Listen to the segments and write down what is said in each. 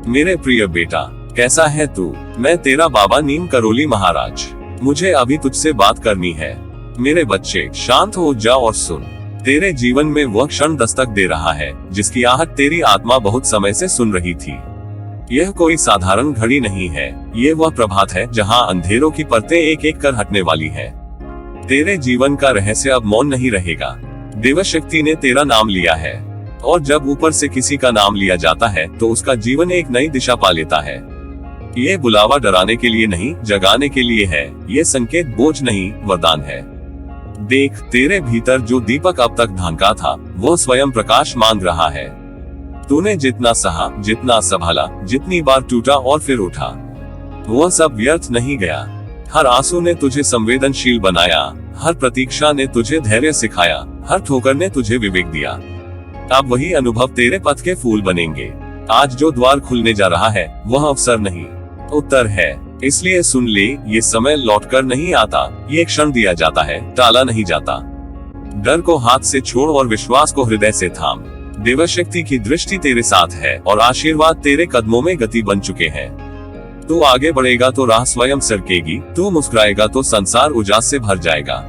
मेरे प्रिय बेटा, कैसा है तू? मैं तेरा बाबा नीम करोली महाराज। मुझे अभी तुझसे बात करनी है। मेरे बच्चे, शांत हो जा और सुन। तेरे जीवन में वह क्षण दस्तक दे रहा है जिसकी आहट तेरी आत्मा बहुत समय से सुन रही थी। यह कोई साधारण घड़ी नहीं है, ये वह प्रभात है जहां अंधेरों की परतें एक एक कर हटने वाली है। तेरे जीवन का रहस्य अब मौन नहीं रहेगा। देवशक्ति ने तेरा नाम लिया है, और जब ऊपर से किसी का नाम लिया जाता है तो उसका जीवन एक नई दिशा पा लेता है। ये बुलावा डराने के लिए नहीं, जगाने के लिए है। ये संकेत बोझ नहीं, वरदान है। देख, तेरे भीतर जो दीपक अब तक ढांका था, वो स्वयं प्रकाश मांग रहा है। तूने जितना सहा, जितना संभाला, जितनी बार टूटा और फिर उठा, वह सब व्यर्थ नहीं गया। हर आंसू ने तुझे संवेदनशील बनाया, हर प्रतीक्षा ने तुझे धैर्य सिखाया, हर ठोकर ने तुझे विवेक दिया। अब वही अनुभव तेरे पथ के फूल बनेंगे। आज जो द्वार खुलने जा रहा है वह अवसर नहीं, उत्तर है। इसलिए सुन ले, ये समय लौटकर नहीं आता, ये क्षण दिया जाता है, टाला नहीं जाता। डर को हाथ से छोड़ और विश्वास को हृदय से थाम। देवशक्ति की दृष्टि तेरे साथ है और आशीर्वाद तेरे कदमों में गति बन चुके हैं। तू आगे बढ़ेगा तो राह स्वयं सरकेगी, तू मुस्कुराएगा तो संसार उजास से भर जाएगा।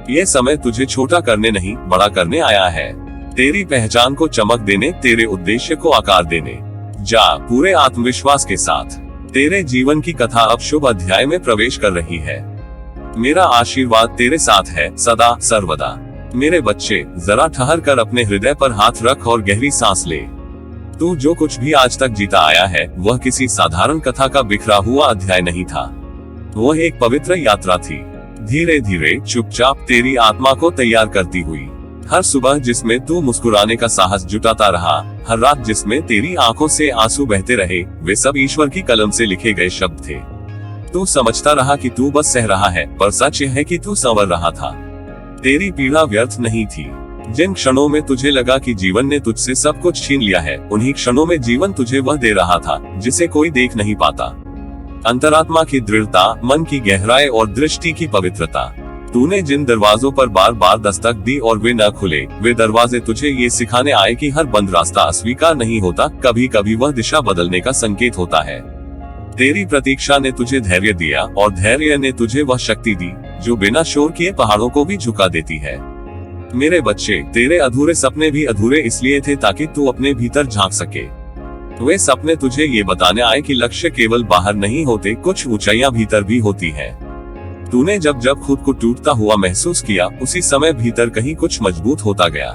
ये समय तुझे छोटा करने नहीं, बड़ा करने आया है। तेरी पहचान को चमक देने, तेरे उद्देश्य को आकार देने। जा पूरे आत्मविश्वास के साथ। तेरे जीवन की कथा अब शुभ अध्याय में प्रवेश कर रही है। मेरा आशीर्वाद तेरे साथ है, सदा सर्वदा। मेरे बच्चे, जरा ठहर कर अपने हृदय पर हाथ रख और गहरी सांस ले। तू जो कुछ भी आज तक जीता आया है वह किसी साधारण कथा का बिखरा हुआ अध्याय नहीं था। वह एक पवित्र यात्रा थी, धीरे धीरे चुपचाप तेरी आत्मा को तैयार करती हुई। हर सुबह जिसमें तू मुस्कुराने का साहस जुटाता रहा, हर रात जिसमें तेरी आंखों से आंसू बहते रहे, वे सब ईश्वर की कलम से लिखे गए शब्द थे। तू समझता रहा कि तू बस सह रहा है, पर सच यह है कि तू संवर रहा था। तेरी पीड़ा व्यर्थ नहीं थी। जिन क्षणों में तुझे लगा कि जीवन ने तुझसे सब कुछ छीन लिया है, उन्हीं क्षणों में जीवन तुझे वह दे रहा था जिसे कोई देख नहीं पाता। अंतरात्मा की दृढ़ता, मन की गहराई और दृष्टि की पवित्रता। तूने जिन दरवाजों पर बार बार दस्तक दी और वे न खुले, वे दरवाजे तुझे ये सिखाने आए कि हर बंद रास्ता अस्वीकार नहीं होता, कभी कभी वह दिशा बदलने का संकेत होता है। तेरी प्रतीक्षा ने तुझे धैर्य दिया और धैर्य ने तुझे वह शक्ति दी जो बिना शोर किए पहाड़ों को भी झुका देती है। मेरे बच्चे, तेरे अधूरे सपने भी अधूरे इसलिए थे ताकि तू अपने भीतर झांक सके। वे सपने तुझे ये बताने आए कि लक्ष्य केवल बाहर नहीं होते, कुछ ऊंचाइयां भीतर भी होती है। तूने जब जब खुद को टूटता हुआ महसूस किया, उसी समय भीतर कहीं कुछ मजबूत होता गया।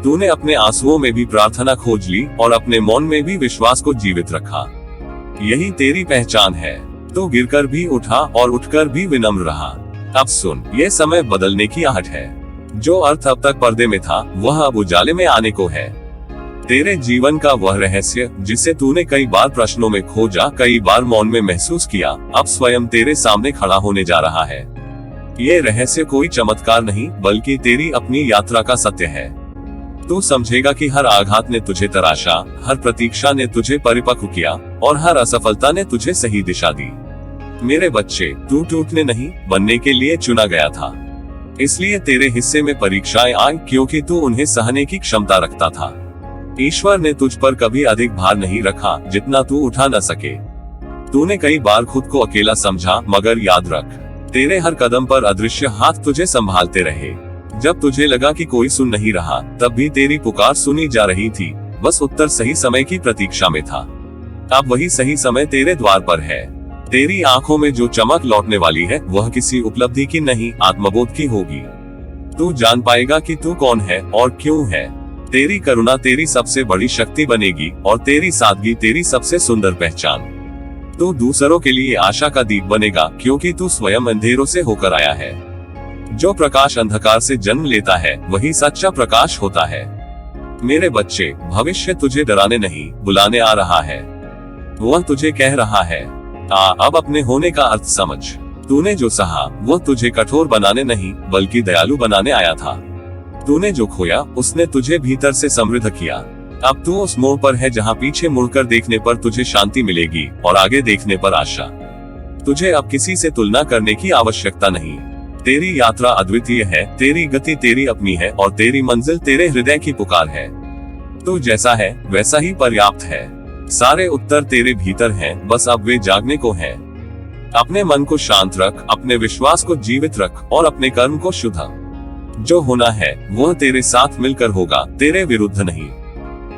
तूने अपने आंसुओं में भी प्रार्थना खोज ली और अपने मौन में भी विश्वास को जीवित रखा। यही तेरी पहचान है। तू गिरकर भी उठा और उठकर भी विनम्र रहा। अब सुन, ये समय बदलने की आहट है। जो अर्थ अब तक पर्दे में था वह अब उजाले में आने को है। तेरे जीवन का वह रहस्य जिसे तूने कई बार प्रश्नों में खोजा, कई बार मौन में महसूस किया, अब स्वयं तेरे सामने खड़ा होने जा रहा है। ये रहस्य कोई चमत्कार नहीं, बल्कि तेरी अपनी यात्रा का सत्य है। तू समझेगा कि हर आघात ने तुझे तराशा, हर प्रतीक्षा ने तुझे परिपक्व किया और हर असफलता ने तुझे सही दिशा दी। मेरे बच्चे, तू टूटने नहीं, बनने के लिए चुना गया था। इसलिए तेरे हिस्से में परीक्षाएं आई, क्योंकि तू उन्हें सहने की क्षमता रखता था। ईश्वर ने तुझ पर कभी अधिक भार नहीं रखा जितना तू उठा न सके। तूने कई बार खुद को अकेला समझा, मगर याद रख, तेरे हर कदम पर अदृश्य हाथ तुझे संभालते रहे। जब तुझे लगा कि कोई सुन नहीं रहा, तब भी तेरी पुकार सुनी जा रही थी। बस उत्तर सही समय की प्रतीक्षा में था। अब वही सही समय तेरे द्वार पर है। तेरी आंखों में जो चमक लौटने वाली है वह किसी उपलब्धि की नहीं, आत्मबोध की होगी। तू जान पाएगा कि तू कौन है और क्यों है। तेरी करुणा तेरी सबसे बड़ी शक्ति बनेगी और तेरी सादगी तेरी सबसे सुंदर पहचान। तू दूसरों के लिए आशा का दीप बनेगा, क्योंकि तू स्वयं अंधेरों से होकर आया है। जो प्रकाश अंधकार से जन्म लेता है वही सच्चा प्रकाश होता है। मेरे बच्चे, भविष्य तुझे डराने नहीं, बुलाने आ रहा है। वह तुझे कह रहा है, अब अपने होने का अर्थ समझ। तूने जो सहा वह तुझे कठोर बनाने नहीं, बल्कि दयालु बनाने आया था। तूने जो खोया उसने तुझे भीतर से समृद्ध किया। अब तू उस मोड़ पर है जहां पीछे मुड़कर देखने पर तुझे शांति मिलेगी और आगे देखने पर आशा। तुझे अब किसी से तुलना करने की आवश्यकता नहीं। तेरी यात्रा अद्वितीय है, तेरी गति तेरी अपनी है और तेरी मंजिल तेरे हृदय की पुकार है। तू जैसा है वैसा ही पर्याप्त है। सारे उत्तर तेरे भीतर हैं, बस अब वे जागने को हैं। अपने मन को शांत रख, अपने विश्वास को जीवित रख और अपने कर्म को शुद्ध। जो होना है वह तेरे साथ मिलकर होगा, तेरे विरुद्ध नहीं।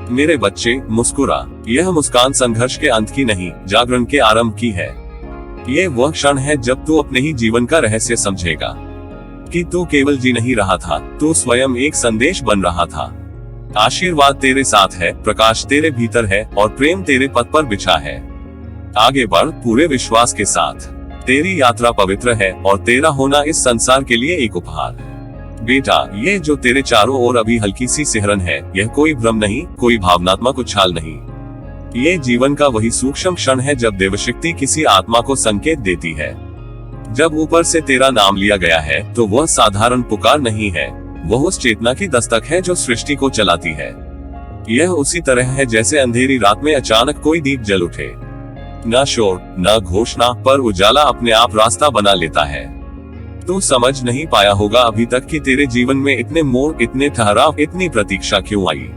मेरे बच्चे, मुस्कुरा। यह मुस्कान संघर्ष के अंत की नहीं, जागरण के आरंभ की है। ये वह क्षण है जब तू अपने ही जीवन का रहस्य समझेगा कि तू केवल जी नहीं रहा था, तू स्वयं एक संदेश बन रहा था। आशीर्वाद तेरे साथ है, प्रकाश तेरे भीतर है और प्रेम तेरे पथ पर बिछा है। आगे बढ़ पूरे विश्वास के साथ। तेरी यात्रा पवित्र है और तेरा होना इस संसार के लिए एक उपहार है। बेटा, ये जो तेरे चारों ओर अभी हल्की सी सिहरन है, यह कोई भ्रम नहीं, कोई भावनात्मक उछाल नहीं। ये जीवन का वही सूक्ष्म क्षण है जब देवशक्ति किसी आत्मा को संकेत देती है। जब ऊपर से तेरा नाम लिया गया है तो वह साधारण पुकार नहीं है, वह उस चेतना की दस्तक है जो सृष्टि को चलाती है। यह उसी तरह है जैसे अंधेरी रात में अचानक कोई दीप जल उठे। न शोर, न घोषणा, पर उजाला अपने आप रास्ता बना लेता है। तू समझ नहीं पाया होगा अभी तक कि तेरे जीवन में इतने मोड़, इतने ठहराव, इतनी प्रतीक्षा क्यों आई।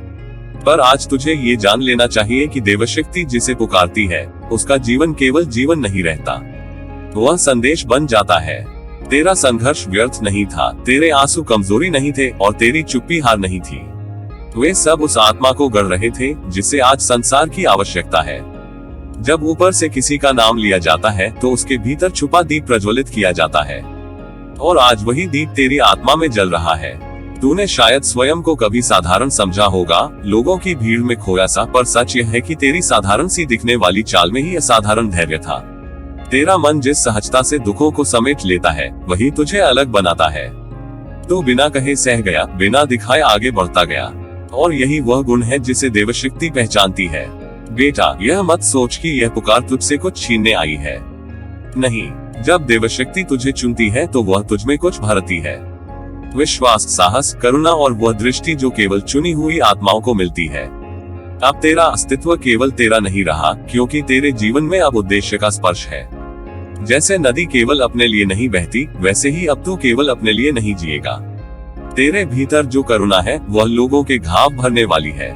पर आज तुझे ये जान लेना चाहिए कि देवशक्ति जिसे पुकारती है, उसका जीवन केवल जीवन नहीं रहता, वह संदेश बन जाता है। तेरा संघर्ष व्यर्थ नहीं था, तेरे आंसू कमजोरी नहीं थे और तेरी चुप्पी हार नहीं थी। वे सब उस आत्मा को गढ़ रहे थे जिसे आज संसार की आवश्यकता है। जब ऊपर से किसी का नाम लिया जाता है तो उसके भीतर छुपा दीप प्रज्वलित किया जाता है, और आज वही दीप तेरी आत्मा में जल रहा है। तूने शायद स्वयं को कभी साधारण समझा होगा, लोगों की भीड़ में खोया सा, पर सच यह है कि तेरी साधारण सी दिखने वाली चाल में ही असाधारण धैर्य था। तेरा मन जिस सहजता से दुखों को समेट लेता है, वही तुझे अलग बनाता है। तू बिना कहे सह गया, बिना दिखाए आगे बढ़ता गया, और यही वह गुण है जिसे देवशक्ति पहचानती है। बेटा, यह मत सोच कि यह पुकार तुझसे कुछ छीनने आई है। नहीं, जब देवशक्ति तुझे चुनती है तो वह तुझमें कुछ भरती है। विश्वास, साहस, करुणा और वह दृष्टि जो केवल चुनी हुई आत्माओं को मिलती है। अब तेरा अस्तित्व केवल तेरा नहीं रहा, क्योंकि तेरे जीवन में अब उद्देश्य का स्पर्श है। जैसे नदी केवल अपने लिए नहीं बहती, वैसे ही अब तू केवल अपने लिए नहीं जिएगा। तेरे भीतर जो करुणा है वह लोगों के घाव भरने वाली है।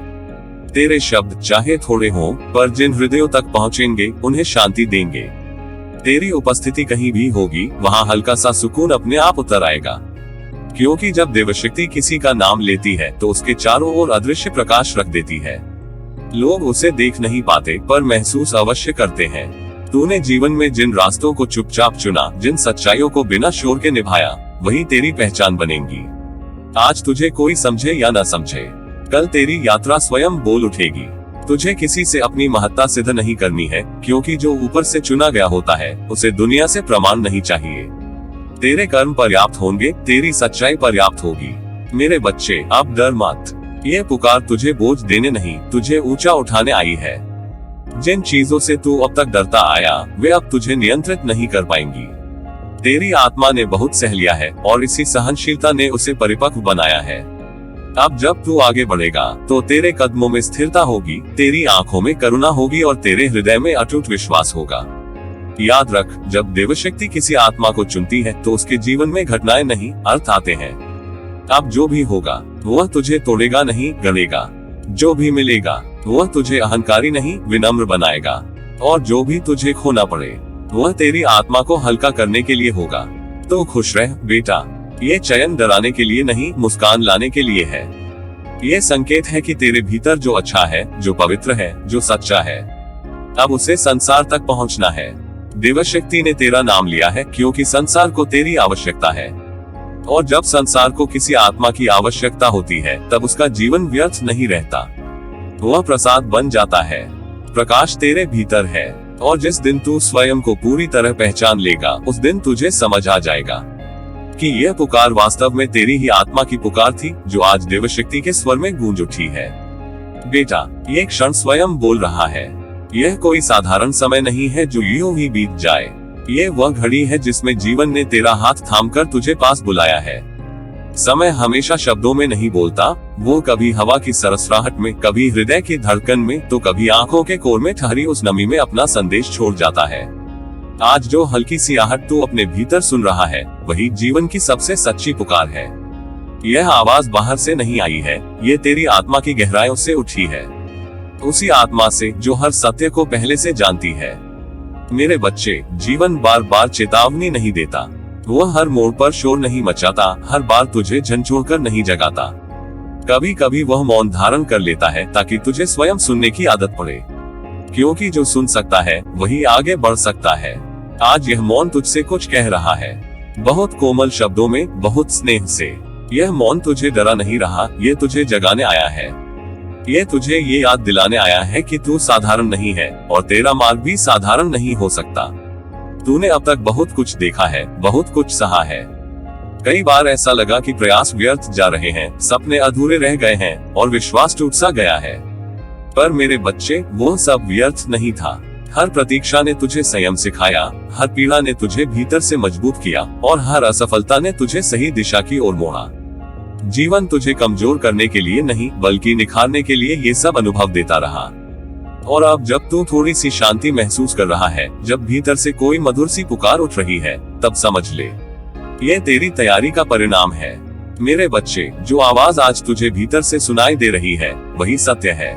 तेरे शब्द चाहे थोड़े हों, पर जिन हृदयों तक पहुंचेंगे उन्हें शांति देंगे। तेरी उपस्थिति कहीं भी होगी, वहां हल्का सा सुकून अपने आप उतर आएगा। क्योंकि जब देवशक्ति किसी का नाम लेती है तो उसके चारों ओर अदृश्य प्रकाश रख देती है। लोग उसे देख नहीं पाते, पर महसूस अवश्य करते हैं। तूने जीवन में जिन रास्तों को चुपचाप चुना, जिन सच्चाइयों को बिना शोर के निभाया, वही तेरी पहचान बनेंगी। आज तुझे कोई समझे या न समझे, कल तेरी यात्रा स्वयं बोल उठेगी। तुझे किसी से अपनी महत्ता सिद्ध नहीं करनी है, क्योंकि जो ऊपर से चुना गया होता है उसे दुनिया से प्रमाण नहीं चाहिए। तेरे कर्म पर्याप्त होंगे, तेरी सच्चाई पर्याप्त होगी। मेरे बच्चे, अब डर मत। ये पुकार तुझे बोझ देने नहीं, तुझे ऊंचा उठाने आई है। जिन चीजों से तू अब तक डरता आया, वे अब तुझे नियंत्रित नहीं कर पाएंगी। तेरी आत्मा ने बहुत सह लिया है और इसी सहनशीलता ने उसे परिपक्व बनाया है। अब जब तू आगे बढ़ेगा तो तेरे कदमों में स्थिरता होगी, तेरी आंखों में करुणा होगी और तेरे हृदय में अटूट विश्वास होगा। याद रख, जब देवशक्ति किसी आत्मा को चुनती है तो उसके जीवन में घटनाएं नहीं, अर्थ आते हैं। अब जो भी होगा वह तुझे तोड़ेगा नहीं, गढ़ेगा। जो भी मिलेगा वह तुझे अहंकारी नहीं, विनम्र बनाएगा। और जो भी तुझे खोना पड़े वह तेरी आत्मा को हल्का करने के लिए होगा। तो खुश रह बेटा। ये चयन डराने के लिए नहीं, मुस्कान लाने के लिए है। ये संकेत है कि तेरे भीतर जो अच्छा है, जो पवित्र है, जो सच्चा है, अब उसे संसार तक पहुंचना है। देवशक्ति ने तेरा नाम लिया है क्योंकि संसार को तेरी आवश्यकता है। और जब संसार को किसी आत्मा की आवश्यकता होती है तब उसका जीवन व्यर्थ नहीं रहता, वह प्रसाद बन जाता है। प्रकाश तेरे भीतर है, और जिस दिन तू स्वयं को पूरी तरह पहचान लेगा, उस दिन तुझे समझ आ जाएगा कि यह पुकार वास्तव में तेरी ही आत्मा की पुकार थी, जो आज देवशक्ति के स्वर में गूंज उठी है। बेटा, ये क्षण स्वयं बोल रहा है। यह कोई साधारण समय नहीं है जो यूं ही बीत जाए। ये वह घड़ी है जिसमें जीवन ने तेरा हाथ थामकर तुझे पास बुलाया है। समय हमेशा शब्दों में नहीं बोलता, वो कभी हवा की सरसराहट में, कभी हृदय की धड़कन में, तो कभी आंखों के कोर में ठहरी उस नमी में अपना संदेश छोड़ जाता है। आज जो हल्की सी आहट तू अपने भीतर सुन रहा है, वही जीवन की सबसे सच्ची पुकार है। यह आवाज बाहर से नहीं आई है, ये तेरी आत्मा की गहराइयों से उठी है। उसी आत्मा से जो हर सत्य को पहले से जानती है। मेरे बच्चे, जीवन बार बार चेतावनी नहीं देता, वह हर मोड़ पर शोर नहीं मचाता, हर बार तुझे झंझोड़कर नहीं जगाता। कभी कभी वह मौन धारण कर लेता है ताकि तुझे स्वयं सुनने की आदत पड़े, क्योंकि जो सुन सकता है वही आगे बढ़ सकता है। आज यह मौन तुझसे कुछ कह रहा है, बहुत कोमल शब्दों में, बहुत स्नेह से। यह मौन तुझे डरा नहीं रहा, ये तुझे जगाने आया है। ये तुझे ये याद दिलाने आया है कि तू साधारण नहीं है और तेरा मार्ग भी साधारण नहीं हो सकता। तूने अब तक बहुत कुछ देखा है, बहुत कुछ सहा है। कई बार ऐसा लगा कि प्रयास व्यर्थ जा रहे हैं, सपने अधूरे रह गए हैं और विश्वास टूट सा गया है। पर मेरे बच्चे, वो सब व्यर्थ नहीं था। हर प्रतीक्षा ने तुझे संयम सिखाया, हर पीड़ा ने तुझे भीतर से मजबूत किया और हर असफलता ने तुझे सही दिशा की ओर मोड़ा। जीवन तुझे कमजोर करने के लिए नहीं, बल्कि निखारने के लिए ये सब अनुभव देता रहा। और अब जब तू थोड़ी सी शांति महसूस कर रहा है, जब भीतर से कोई मधुर सी पुकार उठ रही है, तब समझ ले, ये तेरी तैयारी का परिणाम है। मेरे बच्चे, जो आवाज आज तुझे भीतर से सुनाई दे रही है, वही सत्य है।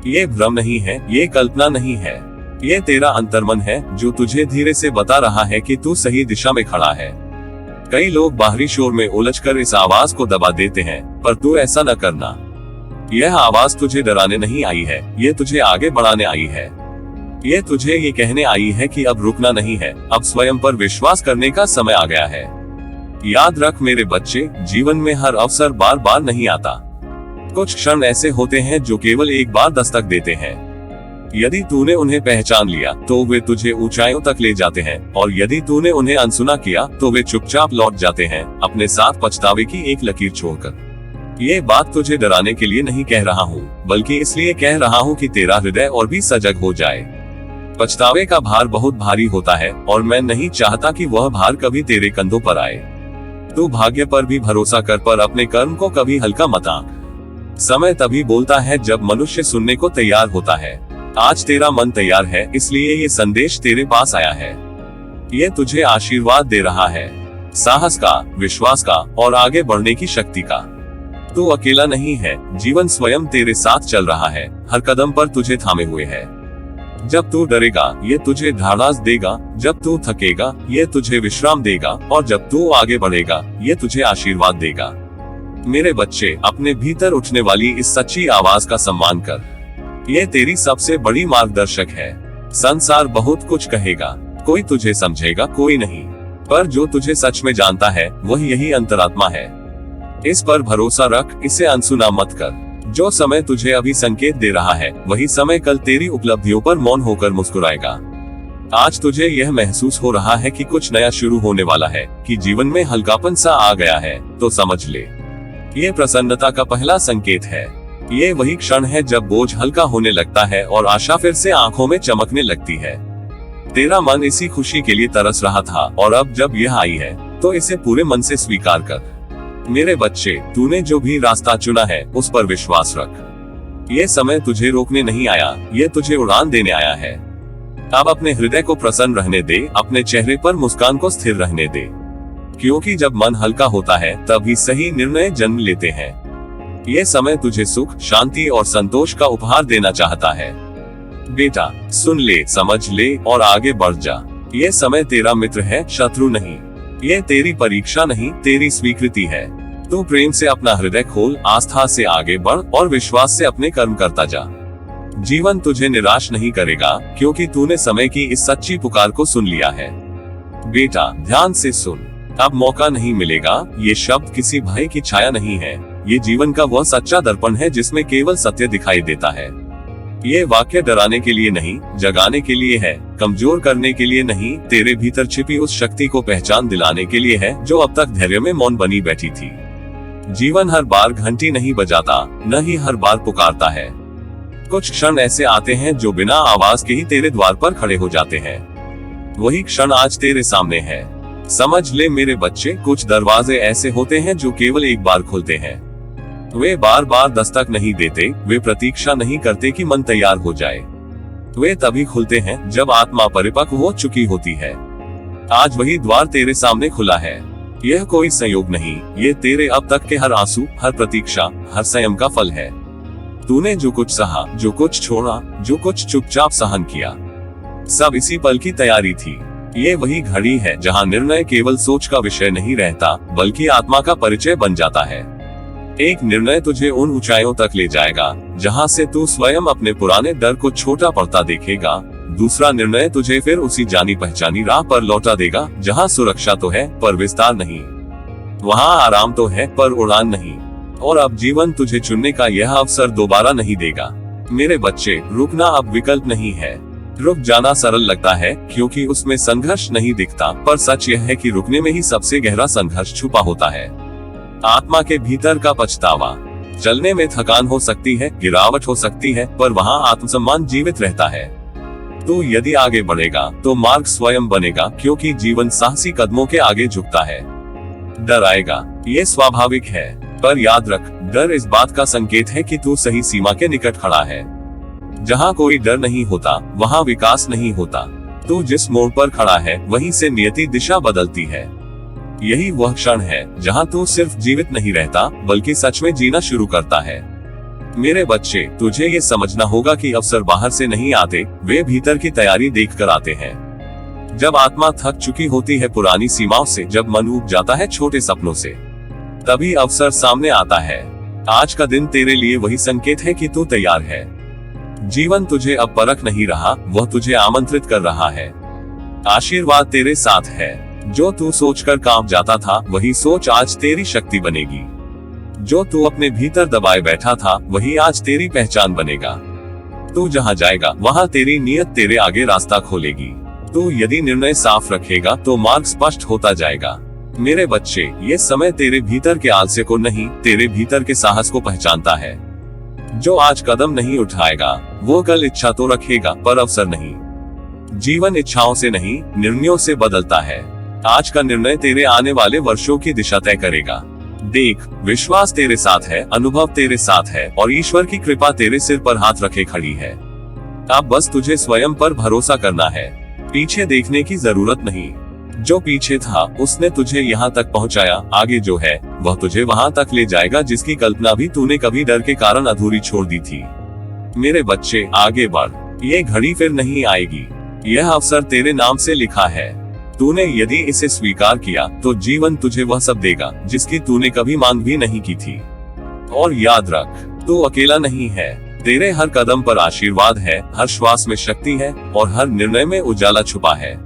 ये भ्रम नहीं है, ये कल्पना नहीं है, ये तेरा अंतर्मन है जो तुझे धीरे से बता रहा है कि तू सही दिशा में खड़ा है। कई लोग बाहरी शोर में उलझकर इस आवाज को दबा देते हैं, पर तू ऐसा न करना। यह आवाज तुझे डराने नहीं आई है, ये तुझे आगे बढ़ाने आई है। ये तुझे ये कहने आई है कि अब रुकना नहीं है, अब स्वयं पर विश्वास करने का समय आ गया है। याद रख मेरे बच्चे, जीवन में हर अवसर बार बार नहीं आता। कुछ क्षण ऐसे होते हैं जो केवल एक बार दस्तक देते हैं। यदि तूने उन्हें पहचान लिया तो वे तुझे ऊंचाइयों तक ले जाते हैं, और यदि तूने उन्हें अनसुना किया तो वे चुपचाप लौट जाते हैं, अपने साथ पछतावे की एक लकीर छोड़कर। ये बात तुझे डराने के लिए नहीं कह रहा हूँ, बल्कि इसलिए कह रहा हूँ कि तेरा हृदय और भी सजग हो जाए। पछतावे का भार बहुत भारी होता है और मैं नहीं चाहता कि वह भार कभी तेरे कंधों पर आए। तू भाग्य पर भी भरोसा कर, पर अपने कर्म को कभी हल्का मत आंक। समय तभी बोलता है जब मनुष्य सुनने को तैयार होता है। आज तेरा मन तैयार है, इसलिए ये संदेश तेरे पास आया है। ये तुझे आशीर्वाद दे रहा है, साहस का, विश्वास का और आगे बढ़ने की शक्ति का। तू अकेला नहीं है, जीवन स्वयं तेरे साथ चल रहा है, हर कदम पर तुझे थामे हुए है। जब तू डरेगा, ये तुझे ढाढ़स देगा, जब तू थकेगा, ये तुझे विश्राम देगा, और जब तू आगे बढ़ेगा, ये तुझे आशीर्वाद देगा। मेरे बच्चे, अपने भीतर उठने वाली इस सच्ची आवाज का सम्मान कर। ये तेरी सबसे बड़ी मार्गदर्शक है। संसार बहुत कुछ कहेगा, कोई तुझे समझेगा, कोई नहीं, पर जो तुझे सच में जानता है वह यही अंतरात्मा है। इस पर भरोसा रख, इसे अनसुना मत कर। जो समय तुझे अभी संकेत दे रहा है, वही समय कल तेरी उपलब्धियों पर मौन होकर मुस्कुराएगा। आज तुझे यह महसूस हो रहा है कि कुछ नया शुरू होने वाला है, कि जीवन में हल्कापन सा आ गया है, तो समझ ले, ये प्रसन्नता का पहला संकेत है। ये वही क्षण है जब बोझ हल्का होने लगता है और आशा फिर से आंखों में चमकने लगती है। तेरा मन इसी खुशी के लिए तरस रहा था, और अब जब यह आई है तो इसे पूरे मन से स्वीकार कर। मेरे बच्चे, तूने जो भी रास्ता चुना है उस पर विश्वास रख। ये समय तुझे रोकने नहीं आया, ये तुझे उड़ान देने आया है। अब अपने हृदय को प्रसन्न रहने दे, अपने चेहरे पर मुस्कान को स्थिर रहने दे, क्योंकि जब मन हल्का होता है तभी सही निर्णय जन्म लेते हैं। ये समय तुझे सुख, शांति और संतोष का उपहार देना चाहता है। बेटा, सुन ले, समझ ले और आगे बढ़ जा। ये समय तेरा मित्र है, शत्रु नहीं। ये तेरी परीक्षा नहीं, तेरी स्वीकृति है। तू प्रेम से अपना हृदय खोल, आस्था से आगे बढ़ और विश्वास से अपने कर्म करता जा। जीवन तुझे निराश नहीं करेगा, क्योंकि तूने समय की इस सच्ची पुकार को सुन लिया है। बेटा, ध्यान से सुन, अब मौका नहीं मिलेगा। ये शब्द किसी भय की छाया नहीं है, ये जीवन का वह सच्चा दर्पण है जिसमें केवल सत्य दिखाई देता है। ये वाक्य डराने के लिए नहीं, जगाने के लिए है, कमजोर करने के लिए नहीं, तेरे भीतर छिपी उस शक्ति को पहचान दिलाने के लिए है जो अब तक धैर्य में मौन बनी बैठी थी। जीवन हर बार घंटी नहीं बजाता, न ही हर बार पुकारता है। कुछ क्षण ऐसे आते हैं जो बिना आवाज के ही तेरे द्वार पर खड़े हो जाते हैं। वही क्षण आज तेरे सामने है। समझ ले मेरे बच्चे, कुछ दरवाजे ऐसे होते हैं जो केवल एक बार खुलते हैं। वे बार बार दस्तक नहीं देते, वे प्रतीक्षा नहीं करते कि मन तैयार हो जाए। वे तभी खुलते हैं जब आत्मा परिपक्व हो चुकी होती है। आज वही द्वार तेरे सामने खुला है। यह कोई संयोग नहीं, ये तेरे अब तक के हर आंसू, हर प्रतीक्षा, हर संयम का फल है। तूने जो कुछ सहा, जो कुछ छोड़ा, जो कुछ चुपचाप सहन किया, सब इसी पल की तैयारी थी। ये वही घड़ी है जहाँ निर्णय केवल सोच का विषय नहीं रहता, बल्कि आत्मा का परिचय बन जाता है। एक निर्णय तुझे उन ऊंचाइयों तक ले जाएगा जहाँ से तू स्वयं अपने पुराने डर को छोटा पड़ता देखेगा। दूसरा निर्णय तुझे फिर उसी जानी पहचानी राह पर लौटा देगा जहाँ सुरक्षा तो है पर विस्तार नहीं, वहाँ आराम तो है पर उड़ान नहीं। और अब जीवन तुझे चुनने का यह अवसर दोबारा नहीं देगा। मेरे बच्चे, रुकना अब विकल्प नहीं है। रुक जाना सरल लगता है क्योंकि उसमें संघर्ष नहीं दिखता, पर सच यह है कि रुकने में ही सबसे गहरा संघर्ष छुपा होता है। आत्मा के भीतर का पछतावा। चलने में थकान हो सकती है, गिरावट हो सकती है, पर वहाँ आत्मसम्मान जीवित रहता है। तो यदि आगे बढ़ेगा तो मार्ग स्वयं बनेगा, क्योंकि जीवन साहसी कदमों के आगे झुकता है। डर आएगा, ये स्वाभाविक है, पर याद रख, डर इस बात का संकेत है कि तू सही सीमा के निकट खड़ा है। जहाँ कोई डर नहीं होता, वहाँ विकास नहीं होता। तू जिस मोड़ पर खड़ा है, वहीं से नियति दिशा बदलती है। यही वह क्षण है जहाँ तू सिर्फ जीवित नहीं रहता, बल्कि सच में जीना शुरू करता है। मेरे बच्चे, तुझे ये समझना होगा कि अवसर बाहर से नहीं आते, वे भीतर की तैयारी देखकर आते हैं। जब आत्मा थक चुकी होती है पुरानी सीमाओं से, जब मन ऊब जाता है छोटे सपनों से, तभी अवसर सामने आता है। आज का दिन तेरे लिए वही संकेत है कि तू तैयार है। जीवन तुझे अब परख नहीं रहा, वह तुझे आमंत्रित कर रहा है। आशीर्वाद तेरे साथ है। जो तू सोचकर कांप जाता था, वही सोच आज तेरी शक्ति बनेगी। जो तू अपने भीतर दबाए बैठा था, वही आज तेरी पहचान बनेगा। तू जहां जाएगा, वहां तेरी नियत तेरे आगे रास्ता खोलेगी। तू यदि निर्णय साफ रखेगा तो मार्ग स्पष्ट होता जाएगा। मेरे बच्चे, ये समय तेरे भीतर के आलस्य को नहीं, तेरे भीतर के साहस को पहचानता है। जो आज कदम नहीं उठाएगा, वो कल इच्छा तो रखेगा, पर अवसर नहीं। जीवन इच्छाओं से नहीं, निर्णयों से बदलता है। आज का निर्णय तेरे आने वाले वर्षों की दिशा तय करेगा। देख, विश्वास तेरे साथ है, अनुभव तेरे साथ है, और ईश्वर की कृपा तेरे सिर पर हाथ रखे खड़ी है। अब बस तुझे स्वयं पर भरोसा करना है। पीछे देखने की जरूरत नहीं। जो पीछे था, उसने तुझे यहाँ तक पहुँचाया। आगे जो है, वह तुझे वहाँ तक ले जाएगा जिसकी कल्पना भी तूने कभी डर के कारण अधूरी छोड़ दी थी। मेरे बच्चे, आगे बढ़। ये घड़ी फिर नहीं आएगी। यह अवसर तेरे नाम से लिखा है। तूने यदि इसे स्वीकार किया, तो जीवन तुझे वह सब देगा जिसकी तूने कभी मांग भी नहीं की थी। और याद रख, तू अकेला नहीं है। तेरे हर कदम पर आशीर्वाद है, हर श्वास में शक्ति है, और हर निर्णय में उजाला छुपा है।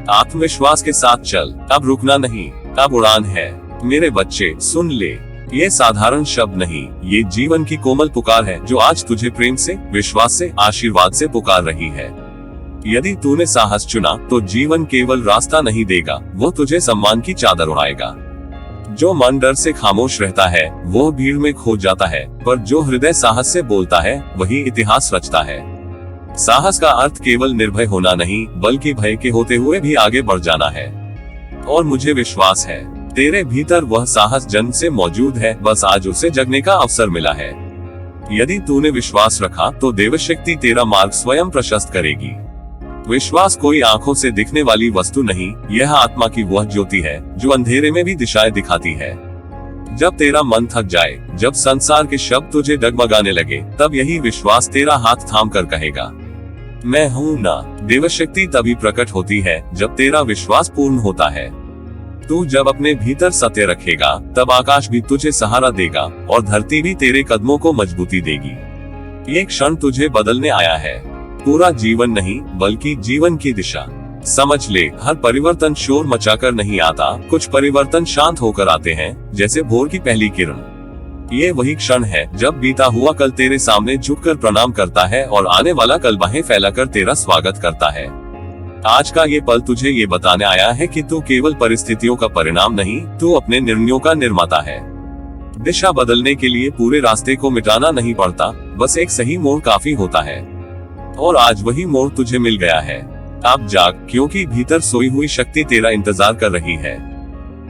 आत्मविश्वास के साथ चल। अब रुकना नहीं, अब उड़ान है। मेरे बच्चे, सुन ले, ये साधारण शब्द नहीं, ये जीवन की कोमल पुकार है जो आज तुझे प्रेम से, विश्वास से, आशीर्वाद से पुकार रही है। यदि तूने साहस चुना, तो जीवन केवल रास्ता नहीं देगा, वो तुझे सम्मान की चादर उड़ाएगा। जो मन डर से खामोश रहता है, वो भीड़ में खो जाता है, पर जो हृदय साहस से बोलता है, वही इतिहास रचता है। साहस का अर्थ केवल निर्भय होना नहीं, बल्कि भय के होते हुए भी आगे बढ़ जाना है। और मुझे विश्वास है, तेरे भीतर वह साहस जन्म से मौजूद है, बस आज उसे जगने का अवसर मिला है। यदि तूने विश्वास रखा, तो देवशक्ति तेरा मार्ग स्वयं प्रशस्त करेगी। विश्वास कोई आंखों से दिखने वाली वस्तु नहीं, यह आत्मा की वह ज्योति है जो अंधेरे में भी दिशाएं दिखाती है। जब तेरा मन थक जाए, जब संसार के शब्द तुझे डगमगाने लगे, तब यही विश्वास तेरा हाथ थाम कर कहेगा, मैं हूं ना। देवशक्ति तभी प्रकट होती है जब तेरा विश्वास पूर्ण होता है। तू जब अपने भीतर सत्य रखेगा, तब आकाश भी तुझे सहारा देगा और धरती भी तेरे कदमों को मजबूती देगी। ये क्षण तुझे बदलने आया है। पूरा जीवन नहीं, बल्कि जीवन की दिशा। समझ ले, हर परिवर्तन शोर मचाकर नहीं आता, कुछ परिवर्तन शांत होकर आते हैं, जैसे भोर की पहली किरण। ये वही क्षण है जब बीता हुआ कल तेरे सामने झुककर प्रणाम करता है और आने वाला कल बाहें फैलाकर तेरा स्वागत करता है। आज का ये पल तुझे ये बताने आया है कि तू केवल परिस्थितियों का परिणाम नहीं, तू अपने निर्णयों का निर्माता है। दिशा बदलने के लिए पूरे रास्ते को मिटाना नहीं पड़ता, बस एक सही मोड़ काफी होता है। और आज वही मोड़ तुझे मिल गया है। अब जाग, क्योंकि भीतर सोई हुई शक्ति तेरा इंतजार कर रही है।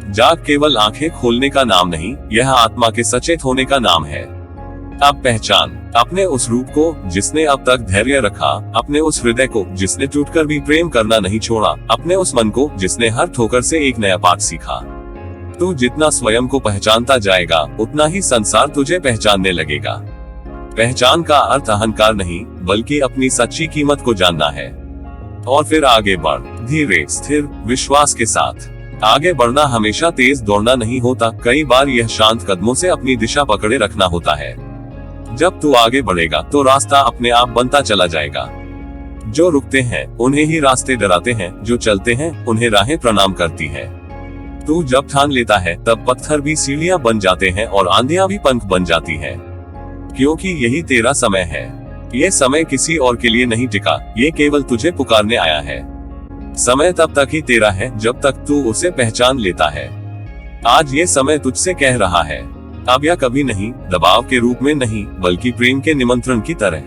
जाग केवल आंखें खोलने का नाम नहीं, यह आत्मा के सचेत होने का नाम है। अब पहचान अपने उस रूप को जिसने अब तक धैर्य रखा, अपने उस हृदय को जिसने टूटकर भी प्रेम करना नहीं छोड़ा, अपने उस मन को जिसने हर ठोकर से एक नया पाठ सीखा। तू जितना स्वयं को पहचानता जाएगा, उतना ही संसार तुझे पहचानने लगेगा। पहचान का अर्थ अहंकार नहीं, बल्कि अपनी सच्ची कीमत को जानना है। और फिर आगे बढ़, धीरे स्थिर विश्वास के साथ। आगे बढ़ना हमेशा तेज दौड़ना नहीं होता, कई बार यह शांत कदमों से अपनी दिशा पकड़े रखना होता है। जब तू आगे बढ़ेगा तो रास्ता अपने आप बनता चला जाएगा। जो रुकते हैं उन्हें ही रास्ते डराते हैं, जो चलते हैं उन्हें राहें प्रणाम करती है। तू जब ठान लेता है तब पत्थर भी सीढ़ियां बन जाते हैं और आंधियां भी पंख बन जाती हैं, क्योंकि यही तेरा समय है। ये समय किसी और के लिए नहीं टिका, ये केवल तुझे पुकारने आया है। समय तब तक ही तेरा है जब तक तू उसे पहचान लेता है। आज ये समय तुझसे कह रहा है, अब या कभी नहीं, दबाव के रूप में नहीं, बल्कि प्रेम के निमंत्रण की तरह।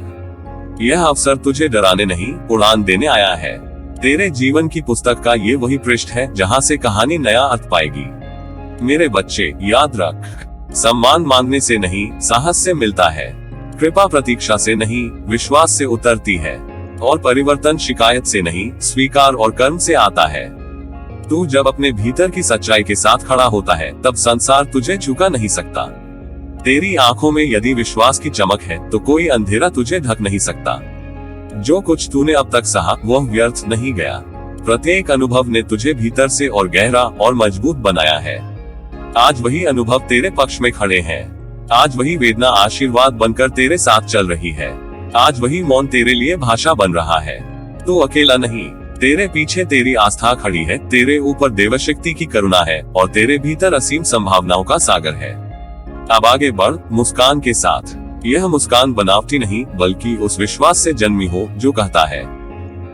यह अवसर तुझे डराने नहीं, उड़ान देने आया है। तेरे जीवन की पुस्तक का ये वही पृष्ठ है जहां से कहानी नया अर्थ पाएगी। मेरे बच्चे, याद रख, सम्मान मांगने से नहीं, साहस से मिलता है। कृपा प्रतीक्षा से नहीं, विश्वास से उतरती है। और परिवर्तन शिकायत से नहीं, स्वीकार और कर्म से आता है। तू जब अपने भीतर की सच्चाई के साथ खड़ा होता है तब संसार तुझे झुका नहीं सकता। तेरी आंखों में यदि विश्वास की चमक है तो कोई अंधेरा तुझे ढक नहीं सकता। जो कुछ तूने अब तक सहा वह व्यर्थ नहीं गया। प्रत्येक अनुभव ने तुझे भीतर से और गहरा और मजबूत बनाया है। आज वही अनुभव तेरे पक्ष में खड़े हैं। आज वही वेदना आशीर्वाद बनकर तेरे साथ चल रही है। आज वही मौन तेरे लिए भाषा बन रहा है। तू अकेला नहीं, तेरे पीछे तेरी आस्था खड़ी है, तेरे ऊपर देवशक्ति की करुणा है और तेरे भीतर असीम संभावनाओं का सागर है। अब आगे बढ़, मुस्कान के साथ। यह मुस्कान बनावटी नहीं, बल्कि उस विश्वास से जन्मी हो जो कहता है,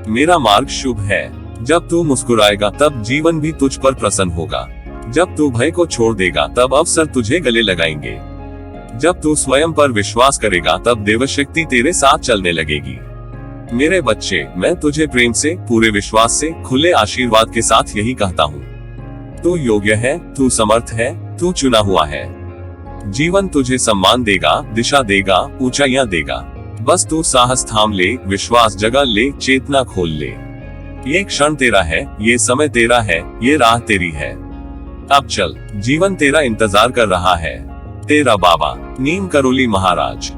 मेरा मार्ग शुभ है। जब तू मुस्कुराएगा तब जीवन भी तुझ पर प्रसन्न होगा। जब तू भय को छोड़ देगा तब अवसर तुझे गले लगाएंगे। जब तू स्वयं पर विश्वास करेगा तब देवशक्ति तेरे साथ चलने लगेगी। मेरे बच्चे, मैं तुझे प्रेम से, पूरे विश्वास से, खुले आशीर्वाद के साथ यही कहता हूँ। तू योग्य है, तू समर्थ है, तू चुना हुआ है। जीवन तुझे सम्मान देगा, दिशा देगा, ऊंचाइयां देगा। बस तू साहस थाम ले, विश्वास जगा ले, चेतना खोल ले। ये क्षण तेरा है, ये समय तेरा है, ये राह तेरी है। अब चल, जीवन तेरा इंतजार कर रहा है। तेरा बाबा नीम करोली महाराज।